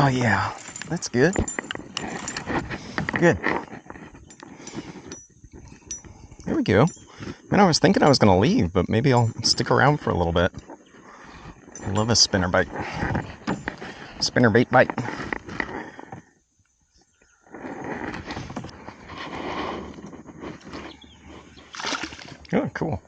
Oh yeah, that's good. Good. There we go. Man, I was thinking I was going to leave, but maybe I'll stick around for a little bit. I love a spinnerbait. Spinnerbait bite. Oh, cool.